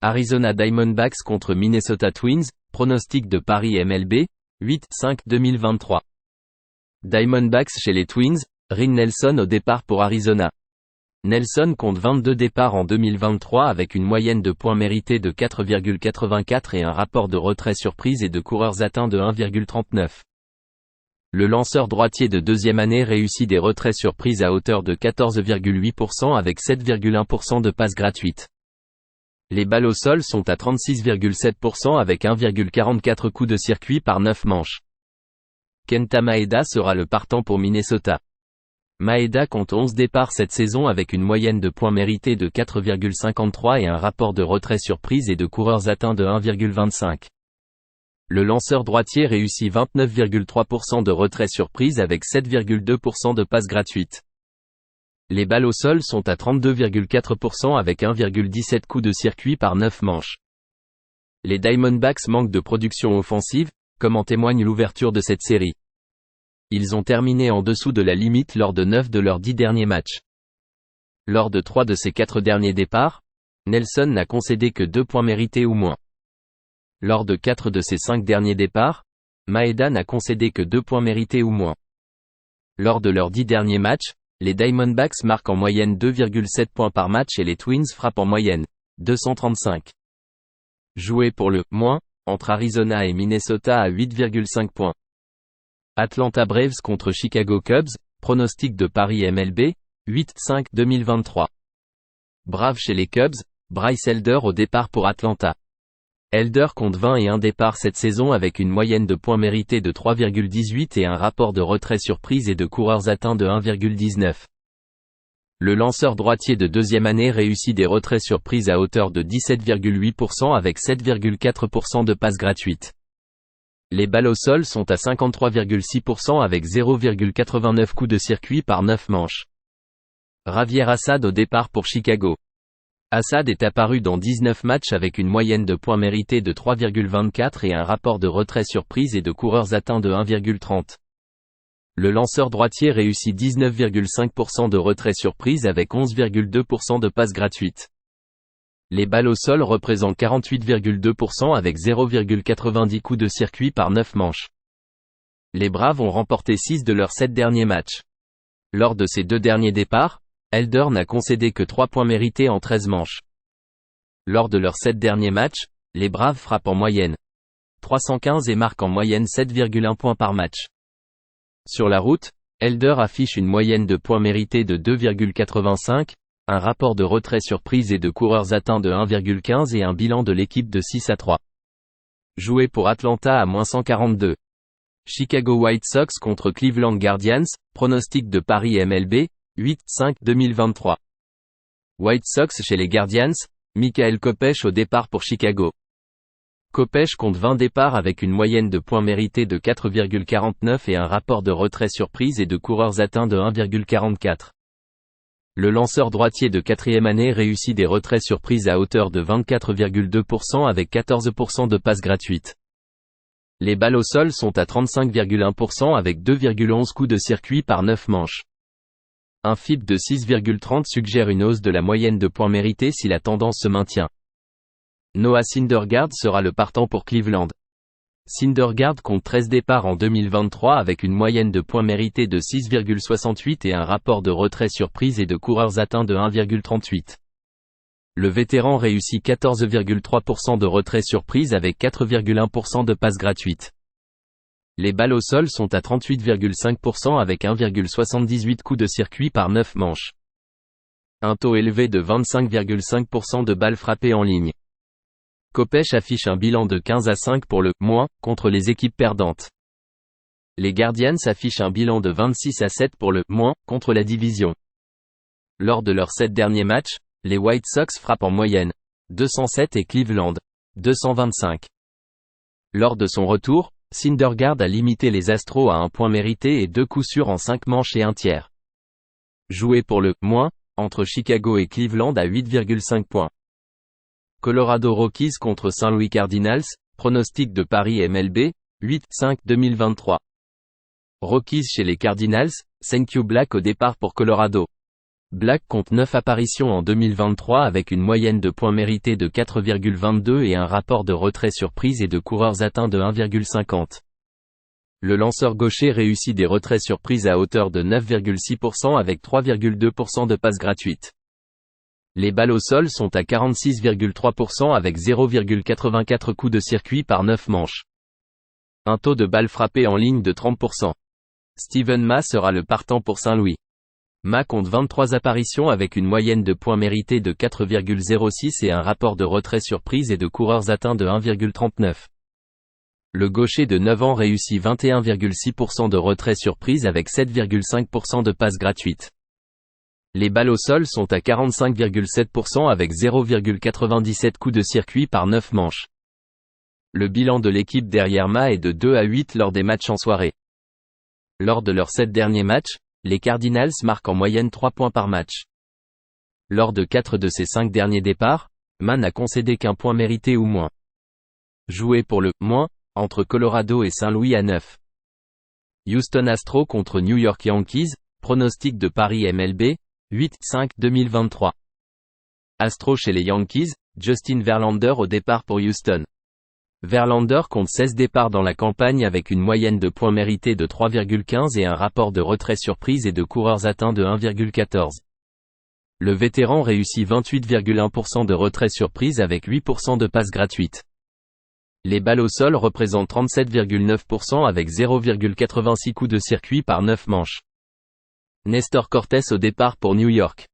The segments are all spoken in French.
Arizona Diamondbacks contre Minnesota Twins, pronostic de Paris MLB, 8-5-2023. Diamondbacks chez les Twins, Ryne Nelson au départ pour Arizona. Nelson compte 22 départs en 2023 avec une moyenne de points mérités de 4,84 et un rapport de retrait surprise et de coureurs atteints de 1,39. Le lanceur droitier de deuxième année réussit des retraits surprises à hauteur de 14,8% avec 7,1% de passes gratuites. Les balles au sol sont à 36,7% avec 1,44 coups de circuit par 9 manches. Kenta Maeda sera le partant pour Minnesota. Maeda compte 11 départs cette saison avec une moyenne de points mérités de 4,53 et un rapport de retrait surprise et de coureurs atteints de 1,25. Le lanceur droitier réussit 29,3% de retrait surprise avec 7,2% de passes gratuites. Les balles au sol sont à 32,4% avec 1,17 coups de circuit par 9 manches. Les Diamondbacks manquent de production offensive, comme en témoigne l'ouverture de cette série. Ils ont terminé en dessous de la limite lors de 9 de leurs 10 derniers matchs. Lors de 3 de ses 4 derniers départs, Nelson n'a concédé que 2 points mérités ou moins. Lors de 4 de ses 5 derniers départs, Maeda n'a concédé que 2 points mérités ou moins. Lors de leurs 10 derniers matchs, les Diamondbacks marquent en moyenne 2,7 points par match et les Twins frappent en moyenne 235. Joué pour le moins entre Arizona et Minnesota à 8,5 points. Atlanta Braves contre Chicago Cubs, pronostic de Paris MLB, 8-5-2023. Braves chez les Cubs, Bryce Elder au départ pour Atlanta. Elder compte 21 départs cette saison avec une moyenne de points mérités de 3,18 et un rapport de retrait surprise et de coureurs atteints de 1,19. Le lanceur droitier de deuxième année réussit des retraits surprises à hauteur de 17,8% avec 7,4% de passes gratuites. Les balles au sol sont à 53,6% avec 0,89 coups de circuit par 9 manches. Javier Assad au départ pour Chicago. Assad est apparu dans 19 matchs avec une moyenne de points mérités de 3,24 et un rapport de retrait surprise et de coureurs atteints de 1,30. Le lanceur droitier réussit 19,5% de retrait surprise avec 11,2% de passes gratuites. Les balles au sol représentent 48,2% avec 0,90 coups de circuit par 9 manches. Les Braves ont remporté 6 de leurs 7 derniers matchs. Lors de ces 2 derniers départs, Elder n'a concédé que 3 points mérités en 13 manches. Lors de leurs 7 derniers matchs, les Braves frappent en moyenne 315 et marquent en moyenne 7,1 points par match. Sur la route, Elder affiche une moyenne de points mérités de 2,85, un rapport de retrait surprise et de coureurs atteints de 1,15 et un bilan de l'équipe de 6-3. Joué pour Atlanta à -142. Chicago White Sox contre Cleveland Guardians, pronostic de Paris MLB, 8-5-2023. White Sox chez les Guardians, Michael Kopech au départ pour Chicago. Kopech compte 20 départs avec une moyenne de points mérités de 4,49 et un rapport de retrait surprise et de coureurs atteints de 1,44. Le lanceur droitier de quatrième année réussit des retraits surprises à hauteur de 24,2% avec 14% de passes gratuites. Les balles au sol sont à 35,1% avec 2,11 coups de circuit par 9 manches. Un FIP de 6,30 suggère une hausse de la moyenne de points mérités si la tendance se maintient. Noah Syndergaard sera le partant pour Cleveland. Syndergaard compte 13 départs en 2023 avec une moyenne de points mérités de 6,68 et un rapport de retrait surprise et de coureurs atteints de 1,38. Le vétéran réussit 14,3% de retrait surprise avec 4,1% de passes gratuites. Les balles au sol sont à 38,5% avec 1,78 coups de circuit par 9 manches. Un taux élevé de 25,5% de balles frappées en ligne. Kopech affiche un bilan de 15-5 pour le « moins » contre les équipes perdantes. Les Guardians affichent un bilan de 26-7 pour le « moins » contre la division. Lors de leurs 7 derniers matchs, les White Sox frappent en moyenne 207 et Cleveland 225. Lors de son retour, Syndergaard a limité les Astros à un point mérité et 2 coups sûrs en 5 manches et un tiers. Joué pour le « moins » entre Chicago et Cleveland à 8,5 points. Colorado Rockies contre St. Louis Cardinals, pronostic de Paris MLB, 8-5-2023. Rockies chez les Cardinals, Saint-Hugh Black au départ pour Colorado. Black compte 9 apparitions en 2023 avec une moyenne de points mérités de 4,22 et un rapport de retrait surprise et de coureurs atteints de 1,50. Le lanceur gaucher réussit des retraits surprises à hauteur de 9,6% avec 3,2% de passes gratuites. Les balles au sol sont à 46,3% avec 0,84 coups de circuit par 9 manches. Un taux de balles frappées en ligne de 30%. Steven Ma sera le partant pour Saint-Louis. Ma compte 23 apparitions avec une moyenne de points mérités de 4,06 et un rapport de retrait surprise et de coureurs atteints de 1,39. Le gaucher de 9 ans réussit 21,6% de retrait surprise avec 7,5% de passes gratuites. Les balles au sol sont à 45,7% avec 0,97 coups de circuit par 9 manches. Le bilan de l'équipe derrière Ma est de 2-8 lors des matchs en soirée. Lors de leurs 7 derniers matchs, les Cardinals marquent en moyenne 3 points par match. Lors de 4 de ses 5 derniers départs, Ma n'a concédé qu'un point mérité ou moins. Joué pour le « moins » entre Colorado et Saint-Louis à 9. Houston Astros contre New York Yankees, pronostic de Paris MLB, 8-5-2023. Astros chez les Yankees, Justin Verlander au départ pour Houston. Verlander compte 16 départs dans la campagne avec une moyenne de points mérités de 3,15 et un rapport de retrait surprise et de coureurs atteints de 1,14. Le vétéran réussit 28,1% de retrait surprise avec 8% de passes gratuites. Les balles au sol représentent 37,9% avec 0,86 coups de circuit par 9 manches. Nestor Cortes au départ pour New York.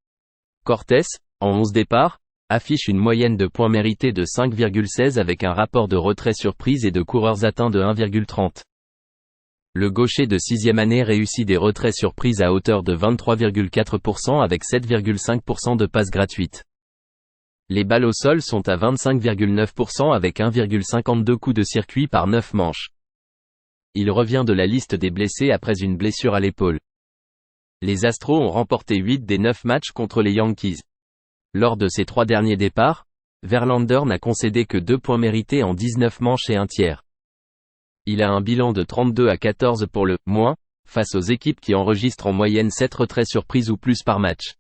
Cortes, en 11 départs, affiche une moyenne de points mérités de 5,16 avec un rapport de retrait surprise et de coureurs atteints de 1,30. Le gaucher de 6e année réussit des retraits surprises à hauteur de 23,4% avec 7,5% de passes gratuites. Les balles au sol sont à 25,9% avec 1,52 coups de circuit par 9 manches. Il revient de la liste des blessés après une blessure à l'épaule. Les Astros ont remporté 8 des 9 matchs contre les Yankees. Lors de ses 3 derniers départs, Verlander n'a concédé que 2 points mérités en 19 manches et un tiers. Il a un bilan de 32-14 pour le « moins » face aux équipes qui enregistrent en moyenne 7 retraits surprises ou plus par match.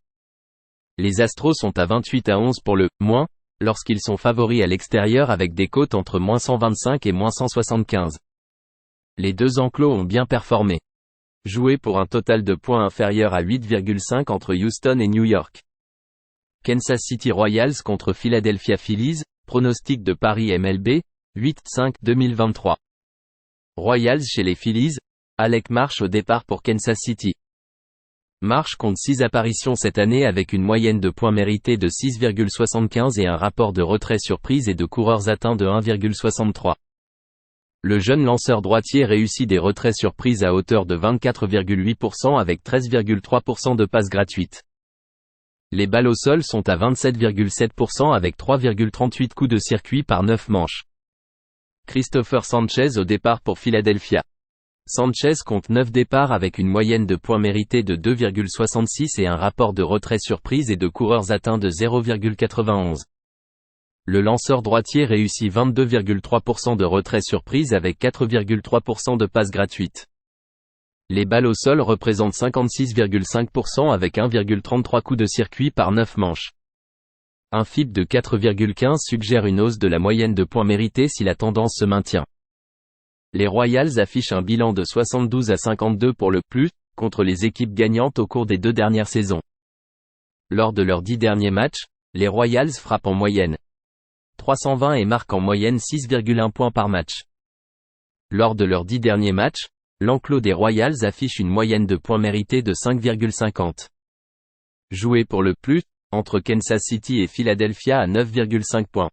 Les Astros sont à 28-11 pour le « moins » lorsqu'ils sont favoris à l'extérieur avec des cotes entre -125 et -175. Les deux enclos ont bien performé. Joué pour un total de points inférieur à 8,5 entre Houston et New York. Kansas City Royals contre Philadelphia Phillies, pronostic de Paris MLB, 8-5-2023. Royals chez les Phillies, Alec Marsh au départ pour Kansas City. Marsh compte 6 apparitions cette année avec une moyenne de points mérités de 6,75 et un rapport de retrait surprise et de coureurs atteints de 1,63. Le jeune lanceur droitier réussit des retraits surprises à hauteur de 24,8% avec 13,3% de passes gratuites. Les balles au sol sont à 27,7% avec 3,38 coups de circuit par 9 manches. Christopher Sanchez au départ pour Philadelphia. Sanchez compte 9 départs avec une moyenne de points mérités de 2,66 et un rapport de retrait surprise et de coureurs atteints de 0,91. Le lanceur droitier réussit 22,3% de retrait surprise avec 4,3% de passes gratuites. Les balles au sol représentent 56,5% avec 1,33 coups de circuit par 9 manches. Un FIP de 4,15 suggère une hausse de la moyenne de points mérités si la tendance se maintient. Les Royals affichent un bilan de 72-52 pour le plus, contre les équipes gagnantes au cours des 2 dernières saisons. Lors de leurs 10 derniers matchs, les Royals frappent en moyenne 320 et marquent en moyenne 6,1 points par match. Lors de leurs 10 derniers matchs, l'enclos des Royals affiche une moyenne de points mérités de 5,50. Joué pour le plus, entre Kansas City et Philadelphia à 9,5 points.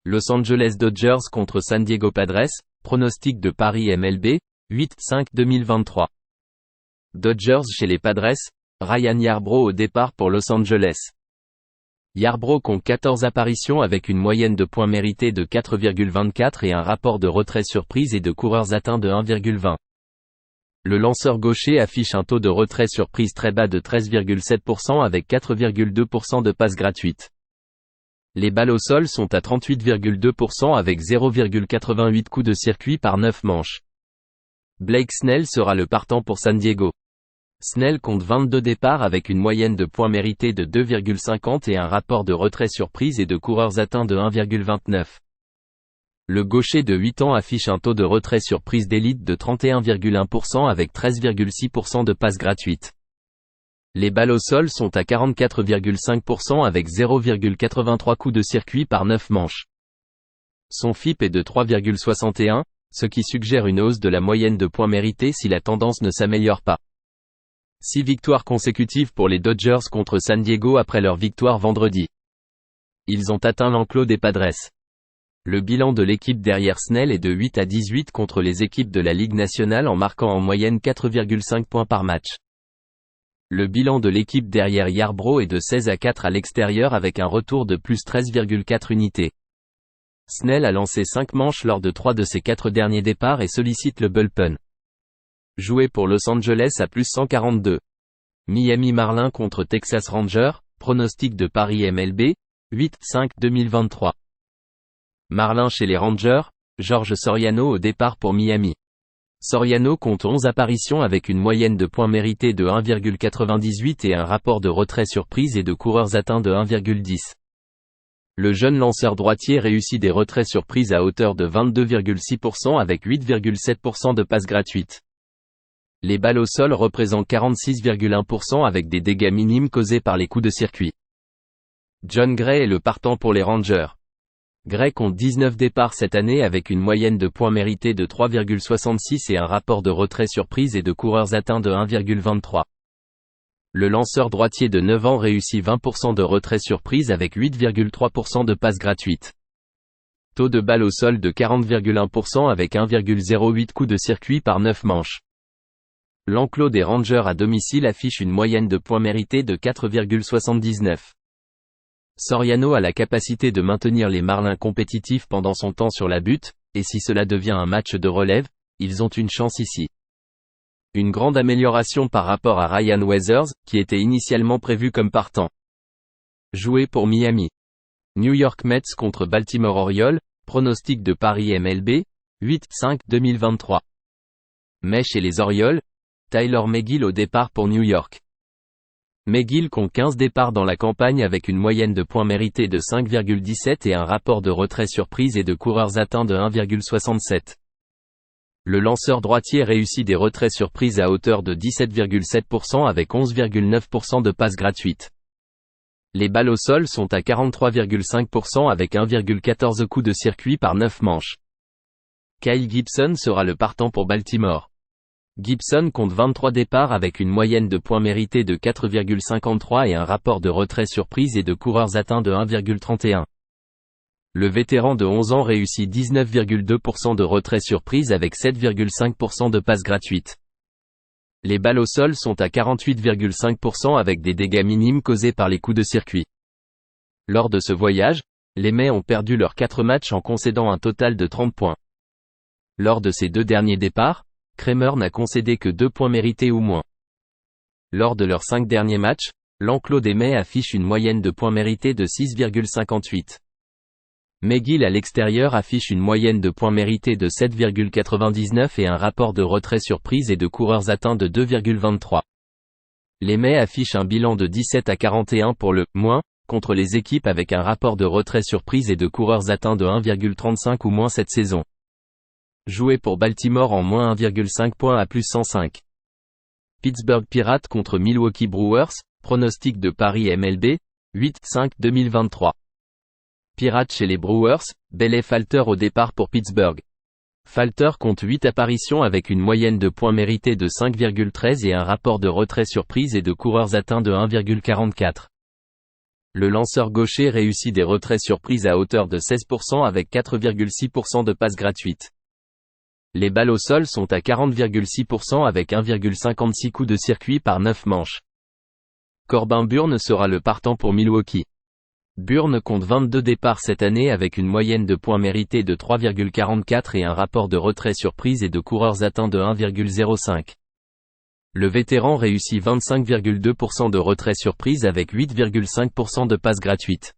Los Angeles Dodgers contre San Diego Padres, pronostic de Paris MLB, 8-5-2023. Dodgers chez les Padres, Ryan Yarbrough au départ pour Los Angeles. Yarbrough compte 14 apparitions avec une moyenne de points mérités de 4,24 et un rapport de retrait surprise et de coureurs atteints de 1,20. Le lanceur gaucher affiche un taux de retrait surprise très bas de 13,7% avec 4,2% de passes gratuites. Les balles au sol sont à 38,2% avec 0,88 coups de circuit par 9 manches. Blake Snell sera le partant pour San Diego. Snell compte 22 départs avec une moyenne de points mérités de 2,50 et un rapport de retrait surprise et de coureurs atteints de 1,29. Le gaucher de 8 ans affiche un taux de retrait surprise d'élite de 31,1% avec 13,6% de passes gratuites. Les balles au sol sont à 44,5% avec 0,83 coups de circuit par 9 manches. Son FIP est de 3,61, ce qui suggère une hausse de la moyenne de points mérités si la tendance ne s'améliore pas. 6 victoires consécutives pour les Dodgers contre San Diego après leur victoire vendredi. Ils ont atteint l'enclos des Padres. Le bilan de l'équipe derrière Snell est de 8-18 contre les équipes de la Ligue nationale en marquant en moyenne 4,5 points par match. Le bilan de l'équipe derrière Yarbrough est de 16-4 à l'extérieur avec un retour de plus 13,4 unités. Snell a lancé 5 manches lors de 3 de ses 4 derniers départs et sollicite le bullpen. Joué pour Los Angeles à plus 142. Miami Marlins contre Texas Rangers, pronostic de Paris MLB, 8-5-2023. Marlins chez les Rangers, George Soriano au départ pour Miami. Soriano compte 11 apparitions avec une moyenne de points mérités de 1,98 et un rapport de retrait surprise et de coureurs atteints de 1,10. Le jeune lanceur droitier réussit des retraits surprises à hauteur de 22,6% avec 8,7% de passes gratuites. Les balles au sol représentent 46,1% avec des dégâts minimes causés par les coups de circuit. Jon Gray est le partant pour les Rangers. Gray compte 19 départs cette année avec une moyenne de points mérités de 3,66 et un rapport de retrait surprise et de coureurs atteints de 1,23. Le lanceur droitier de 9 ans réussit 20% de retrait surprise avec 8,3% de passes gratuites. Taux de balle au sol de 40,1% avec 1,08 coups de circuit par 9 manches. L'enclos des Rangers à domicile affiche une moyenne de points mérités de 4,79. Soriano a la capacité de maintenir les Marlins compétitifs pendant son temps sur la butte, et si cela devient un match de relève, ils ont une chance ici. Une grande amélioration par rapport à Ryan Weathers, qui était initialement prévu comme partant. Joué pour Miami. New York Mets contre Baltimore Orioles, pronostic de Paris MLB, 8-5-2023. Mais chez les Orioles, Tyler Megill au départ pour New York. Megill compte 15 départs dans la campagne avec une moyenne de points mérités de 5,17 et un rapport de retrait surprise et de coureurs atteints de 1,67. Le lanceur droitier réussit des retraits surprises à hauteur de 17,7% avec 11,9% de passes gratuites. Les balles au sol sont à 43,5% avec 1,14 coups de circuit par 9 manches. Kyle Gibson sera le partant pour Baltimore. Gibson compte 23 départs avec une moyenne de points mérités de 4,53 et un rapport de retrait surprise et de coureurs atteints de 1,31. Le vétéran de 11 ans réussit 19,2% de retrait surprise avec 7,5% de passes gratuites. Les balles au sol sont à 48,5% avec des dégâts minimes causés par les coups de circuit. Lors de ce voyage, les Mets ont perdu leurs 4 matchs en concédant un total de 30 points. Lors de ces 2 derniers départs, Kramer n'a concédé que 2 points mérités ou moins. Lors de leurs 5 derniers matchs, l'enclos des Mets affiche une moyenne de points mérités de 6,58. Megill à l'extérieur affiche une moyenne de points mérités de 7,99 et un rapport de retrait surprise et de coureurs atteints de 2,23. Les Mets affichent un bilan de 17-41 pour le « moins » contre les équipes avec un rapport de retrait surprise et de coureurs atteints de 1,35 ou moins cette saison. Joué pour Baltimore en moins 1,5 points à plus 105. Pittsburgh Pirates contre Milwaukee Brewers, pronostic de Paris MLB, 8-5-2023. Pirates chez les Brewers, Bailey Falter au départ pour Pittsburgh. Falter compte 8 apparitions avec une moyenne de points mérités de 5,13 et un rapport de retrait surprise et de coureurs atteints de 1,44. Le lanceur gaucher réussit des retraits surprises à hauteur de 16% avec 4,6% de passes gratuites. Les balles au sol sont à 40,6% avec 1,56 coups de circuit par 9 manches. Corbin Burnes sera le partant pour Milwaukee. Burnes compte 22 départs cette année avec une moyenne de points mérités de 3,44 et un rapport de retrait surprise et de coureurs atteints de 1,05. Le vétéran réussit 25,2% de retrait surprise avec 8,5% de passes gratuites.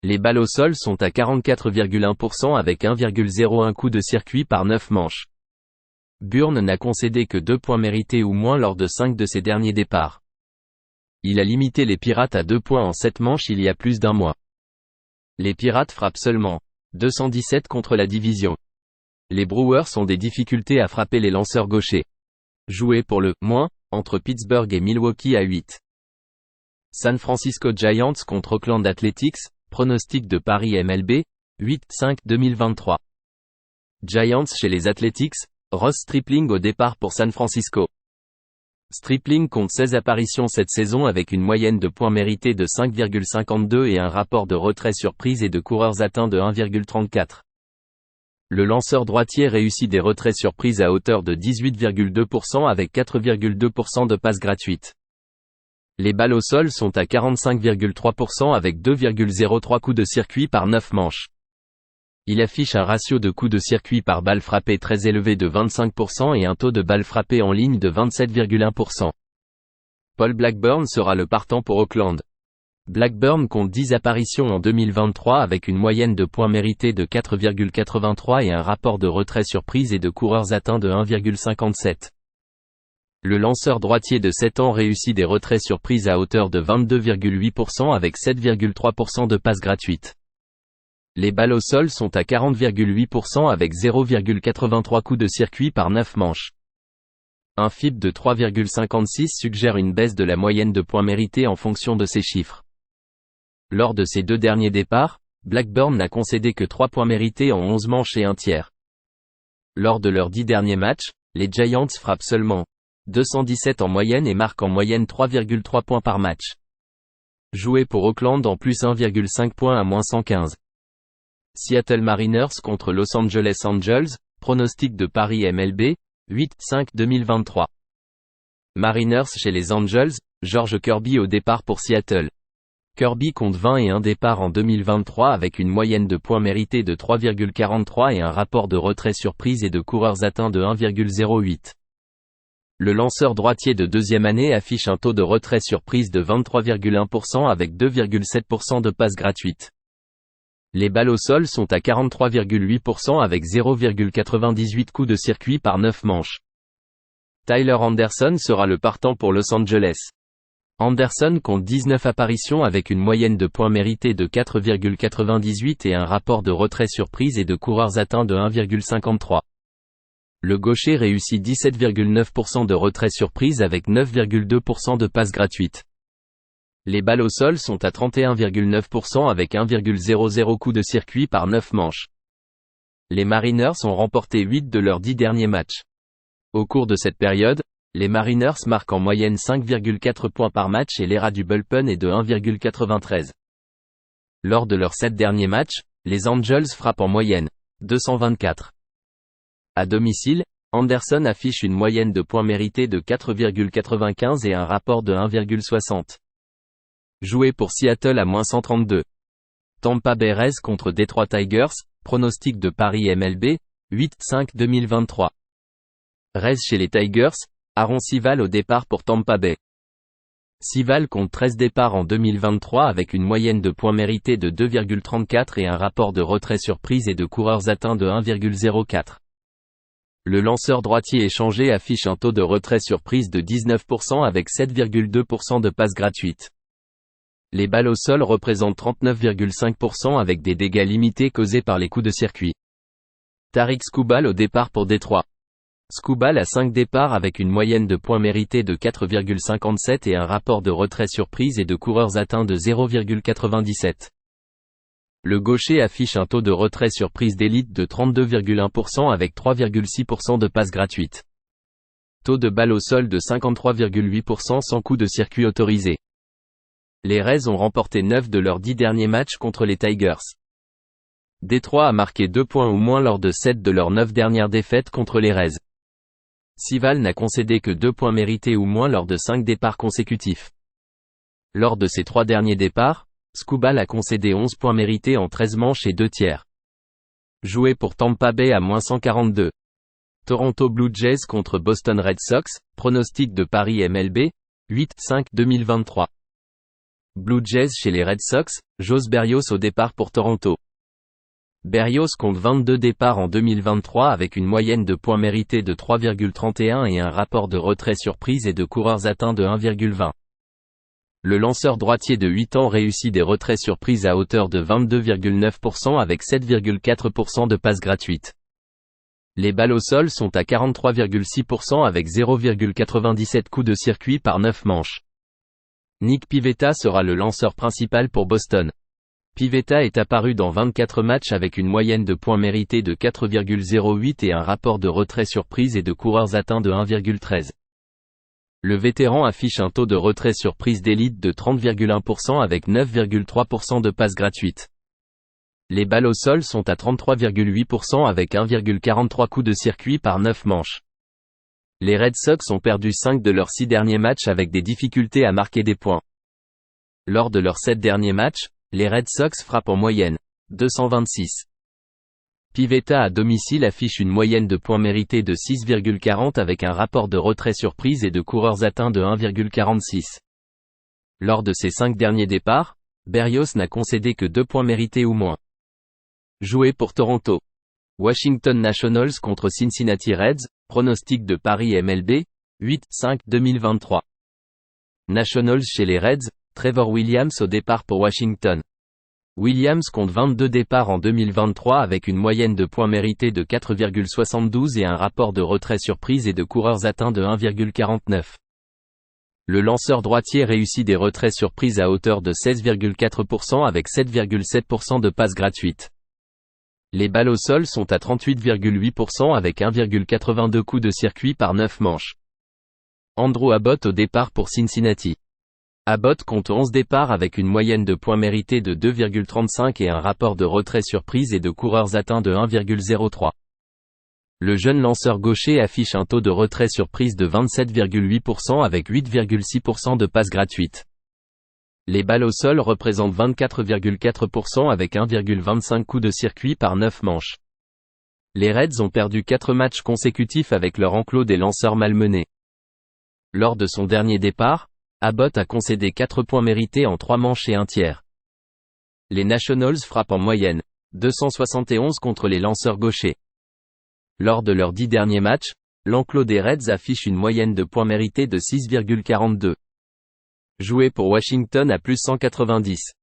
Les balles au sol sont à 44,1% avec 1,01 coups de circuit par 9 manches. Burn n'a concédé que 2 points mérités ou moins lors de 5 de ses derniers départs. Il a limité les Pirates à 2 points en 7 manches il y a plus d'un mois. Les Pirates frappent seulement 217 contre la division. Les Brewers ont des difficultés à frapper les lanceurs gauchers. Joué pour le moins entre Pittsburgh et Milwaukee à 8. San Francisco Giants contre Oakland Athletics, pronostic de Paris MLB, 8-5-2023. Giants chez les Athletics, Ross Stripling au départ pour San Francisco. Stripling compte 16 apparitions cette saison avec une moyenne de points mérités de 5,52 et un rapport de retrait surprise et de coureurs atteints de 1,34. Le lanceur droitier réussit des retraits surprises à hauteur de 18,2% avec 4,2% de passes gratuites. Les balles au sol sont à 45,3% avec 2,03 coups de circuit par 9 manches. Il affiche un ratio de coups de circuit par balle frappée très élevé de 25% et un taux de balles frappées en ligne de 27,1%. Paul Blackburn sera le partant pour Oakland. Blackburn compte 10 apparitions en 2023 avec une moyenne de points mérités de 4,83 et un rapport de retrait surprise et de coureurs atteints de 1,57. Le lanceur droitier de 7 ans réussit des retraits surprises à hauteur de 22,8% avec 7,3% de passes gratuites. Les balles au sol sont à 40,8% avec 0,83 coups de circuit par 9 manches. Un FIP de 3,56 suggère une baisse de la moyenne de points mérités en fonction de ces chiffres. Lors de ses 2 derniers départs, Blackburn n'a concédé que 3 points mérités en 11 manches et un tiers. Lors de leurs 10 derniers matchs, les Giants frappent seulement 217 en moyenne et marquent en moyenne 3,3 points par match. Joué pour Oakland en plus 1,5 points à moins 115. Seattle Mariners contre Los Angeles Angels, pronostic de Paris MLB, 8-5-2023. Mariners chez les Angels, George Kirby au départ pour Seattle. Kirby compte 21 départs en 2023 avec une moyenne de points mérités de 3,43 et un rapport de retrait surprise et de coureurs atteints de 1,08. Le lanceur droitier de 2e année affiche un taux de retrait surprise de 23,1% avec 2,7% de passes gratuites. Les balles au sol sont à 43,8% avec 0,98 coups de circuit par 9 manches. Tyler Anderson sera le partant pour Los Angeles. Anderson compte 19 apparitions avec une moyenne de points mérités de 4,98 et un rapport de retrait surprise et de coureurs atteints de 1,53. Le gaucher réussit 17,9% de retrait surprise avec 9,2% de passes gratuites. Les balles au sol sont à 31,9% avec 1,00 coups de circuit par 9 manches. Les Mariners ont remporté 8 de leurs 10 derniers matchs. Au cours de cette période, les Mariners marquent en moyenne 5,4 points par match et l'ERA du bullpen est de 1,93. Lors de leurs 7 derniers matchs, les Angels frappent en moyenne 224. À domicile, Anderson affiche une moyenne de points mérités de 4,95 et un rapport de 1,60. Joué pour Seattle à moins 132. Tampa Bay Rays contre Detroit Tigers, pronostic de Paris MLB, 8-5-2023. Rays chez les Tigers, Aaron Civale au départ pour Tampa Bay. Civale compte 13 départs en 2023 avec une moyenne de points mérités de 2,34 et un rapport de retrait surprise et de coureurs atteints de 1,04. Le lanceur droitier échangé affiche un taux de retrait surprise de 19% avec 7,2% de passes gratuites. Les balles au sol représentent 39,5% avec des dégâts limités causés par les coups de circuit. Tarik Skubal au départ pour Détroit. Skubal a 5 départs avec une moyenne de points mérités de 4,57 et un rapport de retrait surprise et de coureurs atteints de 0,97. Le gaucher affiche un taux de retrait surprise d'élite de 32,1% avec 3,6% de passes gratuites. Taux de balle au sol de 53,8% sans coup de circuit autorisé. Les Rays ont remporté 9 de leurs 10 derniers matchs contre les Tigers. Détroit a marqué 2 points ou moins lors de 7 de leurs 9 dernières défaites contre les Rays. Civale n'a concédé que 2 points mérités ou moins lors de 5 départs consécutifs. Lors de ses 3 derniers départs, Skubal a concédé 11 points mérités en 13 manches et 2 tiers. Joué pour Tampa Bay à moins 142. Toronto Blue Jays contre Boston Red Sox, pronostic de Paris MLB, 8-5-2023. Blue Jays chez les Red Sox, Jos Berrios au départ pour Toronto. Berrios compte 22 départs en 2023 avec une moyenne de points mérités de 3,31 et un rapport de retrait surprise et de coureurs atteints de 1,20. Le lanceur droitier de 8 ans réussit des retraits surprises à hauteur de 22,9% avec 7,4% de passes gratuites. Les balles au sol sont à 43,6% avec 0,97 coups de circuit par 9 manches. Nick Pivetta sera le lanceur principal pour Boston. Pivetta est apparu dans 24 matchs avec une moyenne de points mérités de 4,08 et un rapport de retrait surprise et de coureurs atteints de 1,13. Le vétéran affiche un taux de retrait surprise d'élite de 30,1% avec 9,3% de passes gratuites. Les balles au sol sont à 33,8% avec 1,43 coups de circuit par 9 manches. Les Red Sox ont perdu 5 de leurs 6 derniers matchs avec des difficultés à marquer des points. Lors de leurs 7 derniers matchs, les Red Sox frappent en moyenne 226. Pivetta à domicile affiche une moyenne de points mérités de 6,40 avec un rapport de retrait surprise et de coureurs atteints de 1,46. Lors de ses 5 derniers départs, Berrios n'a concédé que 2 points mérités ou moins. Joué pour Toronto. Washington Nationals contre Cincinnati Reds, pronostic de Paris MLB, 8-5-2023. Nationals chez les Reds, Trevor Williams au départ pour Washington. Williams compte 22 départs en 2023 avec une moyenne de points mérités de 4,72 et un rapport de retrait surprise et de coureurs atteints de 1,49. Le lanceur droitier réussit des retraits surprises à hauteur de 16,4% avec 7,7% de passes gratuites. Les balles au sol sont à 38,8% avec 1,82 coups de circuit par 9 manches. Andrew Abbott au départ pour Cincinnati. Abbott compte 11 départs avec une moyenne de points mérités de 2,35 et un rapport de retrait surprise et de coureurs atteints de 1,03. Le jeune lanceur gaucher affiche un taux de retrait surprise de 27,8% avec 8,6% de passes gratuites. Les balles au sol représentent 24,4% avec 1,25 coups de circuit par 9 manches. Les Reds ont perdu 4 matchs consécutifs avec leur enclos des lanceurs malmenés. Lors de son dernier départ, Abbott a concédé 4 points mérités en 3 manches et un tiers. Les Nationals frappent en moyenne 271 contre les lanceurs gauchers. Lors de leurs 10 derniers matchs, l'enclos des Reds affiche une moyenne de points mérités de 6,42. Joué pour Washington à plus 190.